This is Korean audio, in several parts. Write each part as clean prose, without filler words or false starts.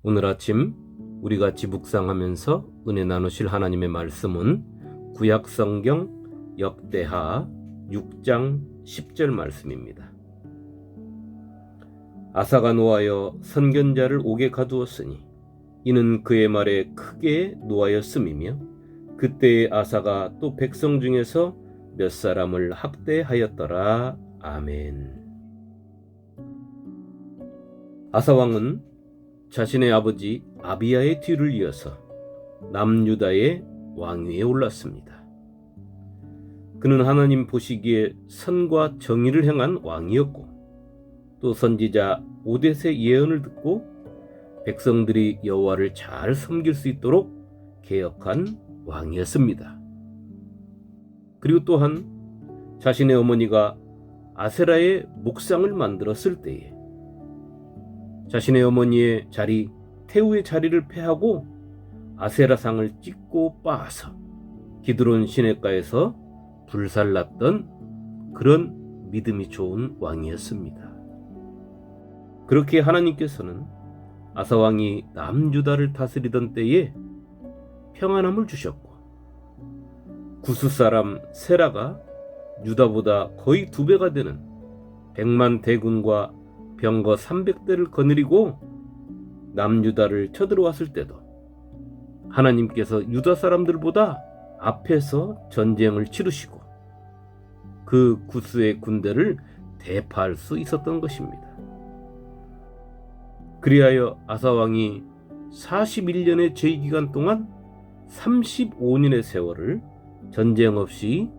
오늘 아침 우리 같이 묵상하면서 은혜 나누실 하나님의 말씀은 구약성경 역대하 6장 10절 말씀입니다. 아사가 노하여 선견자를 옥에 가두었으니 이는 그의 말에 크게 노하였음이며 그때의 아사가 또 백성 중에서 몇 사람을 학대하였더라. 아멘. 아사 왕은 자신의 아버지 아비야의 뒤를 이어서 남유다의 왕위에 올랐습니다. 그는 하나님 보시기에 선과 정의를 행한 왕이었고 또 선지자 오뎃의 예언을 듣고 백성들이 여호와를 잘 섬길 수 있도록 개혁한 왕이었습니다. 그리고 또한 자신의 어머니가 아세라의 목상을 만들었을 때에 자신의 어머니의 자리 태우의 자리를 폐하고 아세라상을 찍고 빻아서 기드론 시냇가에서 불살랐던 그런 믿음이 좋은 왕이었습니다. 그렇게 하나님께서는 아사왕이 남유다를 다스리던 때에 평안함을 주셨고 구스 사람 세라가 유다보다 거의 2배가 되는 100만 대군과 병거 300대를 거느리고 남유다를 쳐들어왔을 때도 하나님께서 유다 사람들보다 앞에서 전쟁을 치르시고 그 구스의 군대를 대파할 수 있었던 것입니다. 그리하여 아사왕이 41년의 제위기간 동안 35년의 세월을 전쟁 없이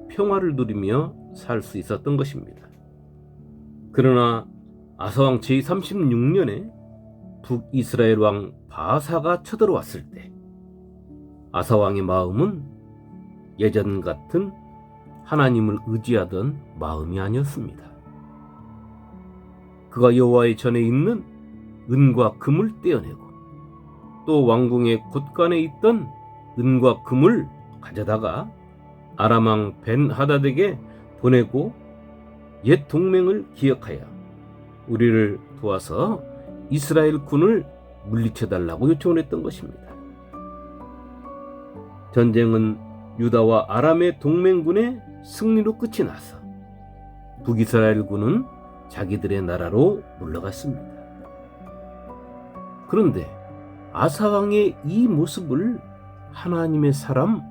평화를 누리며 살 수 있었던 것입니다. 그러나 아사왕 제36년에 북이스라엘 왕 바사가 쳐들어왔을 때 아사왕의 마음은 예전 같은 하나님을 의지하던 마음이 아니었습니다. 그가 여호와의 전에 있는 은과 금을 떼어내고 또 왕궁의 곳간에 있던 은과 금을 가져다가 아람왕 벤하닷에게 보내고 옛 동맹을 기억하여 우리를 도와서 이스라엘 군을 물리쳐달라고 요청을 했던 것입니다. 전쟁은 유다와 아람의 동맹군의 승리로 끝이 나서 북이스라엘 군은 자기들의 나라로 물러갔습니다. 그런데 아사왕의 이 모습을 하나님의 사람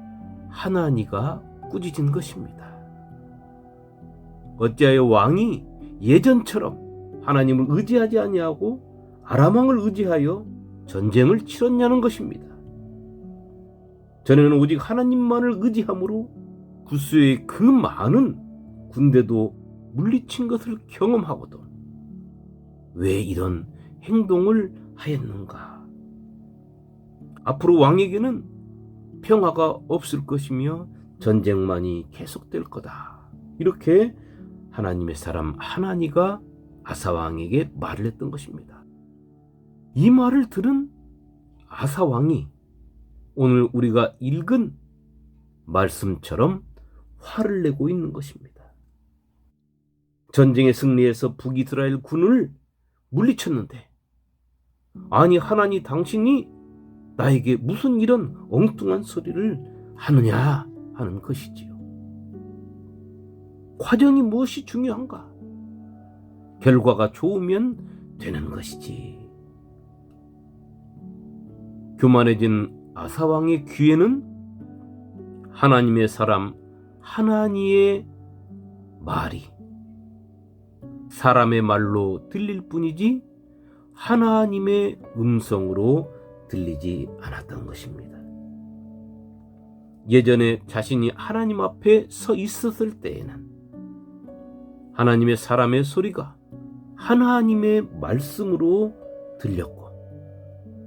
하나니가 꾸짖은 것입니다. 어찌하여 왕이 예전처럼 하나님을 의지하지 아니하고 아람왕을 의지하여 전쟁을 치렀냐는 것입니다. 전에는 오직 하나님만을 의지함으로 구스의 그 많은 군대도 물리친 것을 경험하고도 왜 이런 행동을 하였는가? 앞으로 왕에게는 평화가 없을 것이며 전쟁만이 계속될 거다. 이렇게 하나님의 사람 하나니가 아사왕에게 말을 했던 것입니다. 이 말을 들은 아사왕이 오늘 우리가 읽은 말씀처럼 화를 내고 있는 것입니다. 전쟁에 승리해서 북이스라엘 군을 물리쳤는데 아니 하나님 당신이 나에게 무슨 이런 엉뚱한 소리를 하느냐 하는 것이지요. 과정이 무엇이 중요한가? 결과가 좋으면 되는 것이지. 교만해진 아사왕의 귀에는 하나님의 사람 하나니의 말이 사람의 말로 들릴 뿐이지 하나님의 음성으로 들리지 않았던 것입니다. 예전에 자신이 하나님 앞에 서 있었을 때에는 하나님의 사람의 소리가 하나님의 말씀으로 들렸고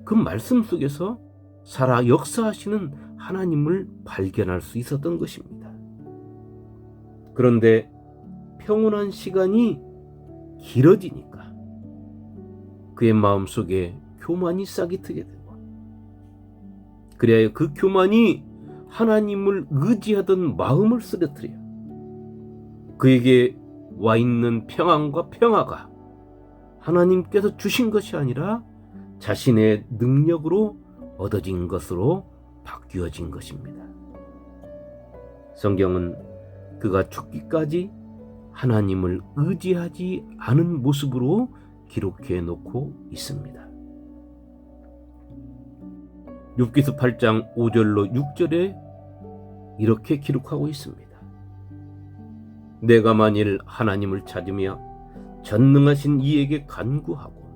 그 말씀 속에서 살아 역사하시는 하나님을 발견할 수 있었던 것입니다. 그런데 평온한 시간이 길어지니까 그의 마음속에 교만이 싹이 트게 되고 그리하여 그 교만이 하나님을 의지하던 마음을 쓰러뜨려 그에게 와 있는 평안과 평화가 하나님께서 주신 것이 아니라 자신의 능력으로 얻어진 것으로 바뀌어진 것입니다. 성경은 그가 죽기까지 하나님을 의지하지 않은 모습으로 기록해 놓고 있습니다. 욥기서 8장 5절로 6절에 이렇게 기록하고 있습니다. 내가 만일 하나님을 찾으며 전능하신 이에게 간구하고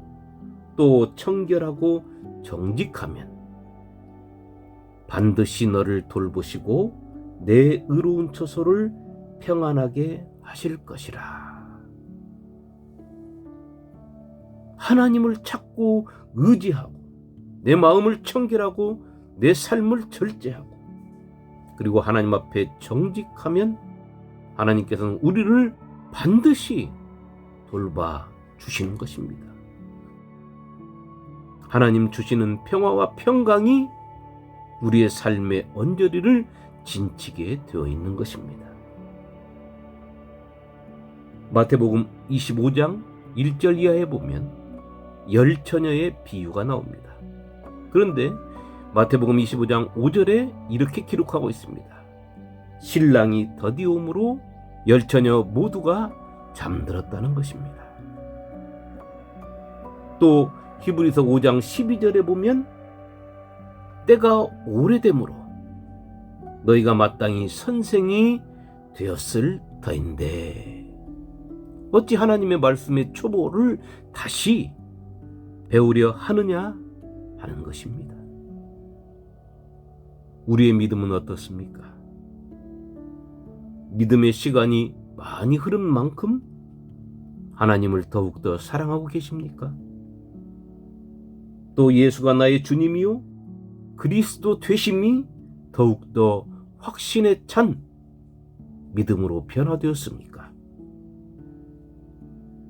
또 청결하고 정직하면 반드시 너를 돌보시고 내 의로운 처소를 평안하게 하실 것이라. 하나님을 찾고 의지하고 내 마음을 청결하고 내 삶을 절제하고 그리고 하나님 앞에 정직하면 하나님께서는 우리를 반드시 돌봐 주시는 것입니다. 하나님 주시는 평화와 평강이 우리의 삶의 언저리를 진치게 되어 있는 것입니다. 마태복음 25장 1절 이하에 보면 열처녀의 비유가 나옵니다. 그런데 마태복음 25장 5절에 이렇게 기록하고 있습니다. 신랑이 더디옴으로 열처녀 모두가 잠들었다는 것입니다. 또 히브리서 5장 12절에 보면 때가 오래되므로 너희가 마땅히 선생이 되었을 터인데 어찌 하나님의 말씀의 초보를 다시 배우려 하느냐 하는 것입니다. 우리의 믿음은 어떻습니까? 믿음의 시간이 많이 흐른 만큼 하나님을 더욱더 사랑하고 계십니까? 또 예수가 나의 주님이요 그리스도 되심이 더욱더 확신에 찬 믿음으로 변화되었습니까?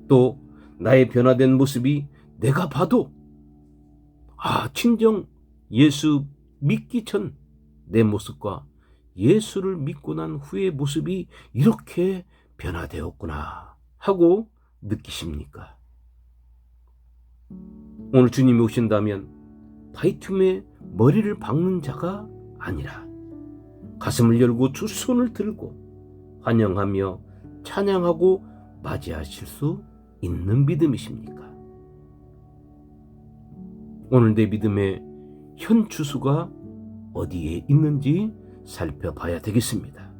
또 나의 변화된 모습이 내가 봐도 친정 예수 믿기 전 내 모습과 예수를 믿고 난 후의 모습이 이렇게 변화되었구나 하고 느끼십니까? 오늘 주님이 오신다면 바이툼에 머리를 박는 자가 아니라 가슴을 열고 두 손을 들고 환영하며 찬양하고 맞이하실 수 있는 믿음이십니까? 오늘 내 믿음의 현 주소가 어디에 있는지 살펴봐야 되겠습니다.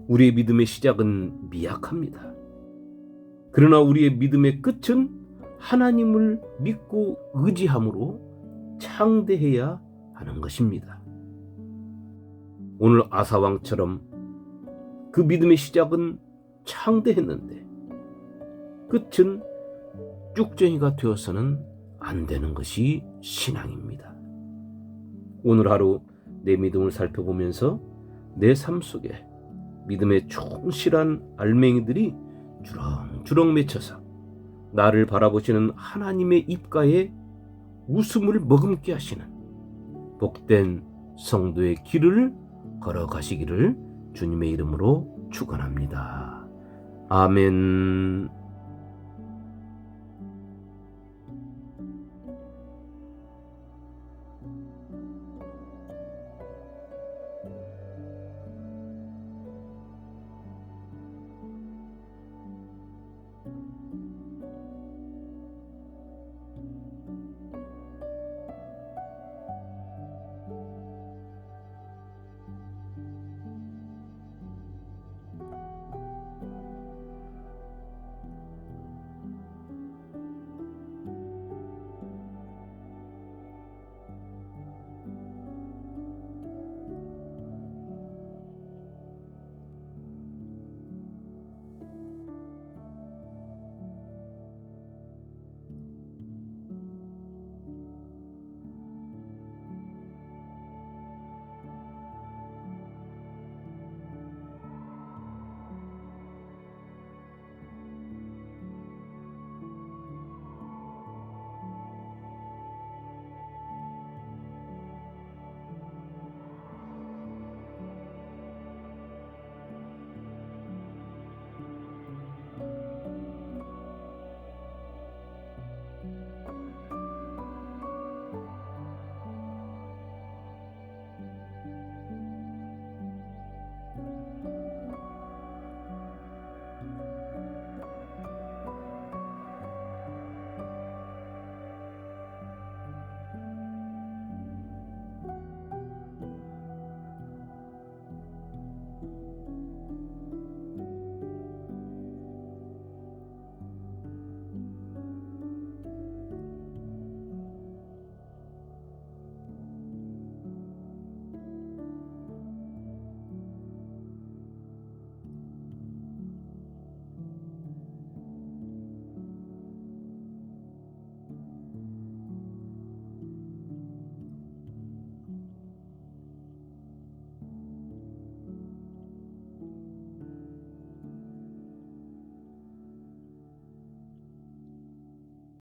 우리의 믿음의 시작은 미약합니다. 그러나 우리의 믿음의 끝은 하나님을 믿고 의지함으로 창대해야 하는 것입니다. 오늘 아사왕처럼 그 믿음의 시작은 창대했는데 끝은 쭉쟁이가 되어서는 안 되는 것이 신앙입니다. 오늘 하루 내 믿음을 살펴보면서 내 삶 속에 믿음의 충실한 알맹이들이 주렁주렁 맺혀서 나를 바라보시는 하나님의 입가에 웃음을 머금게 하시는 복된 성도의 길을 걸어가시기를 주님의 이름으로 축원합니다. 아멘.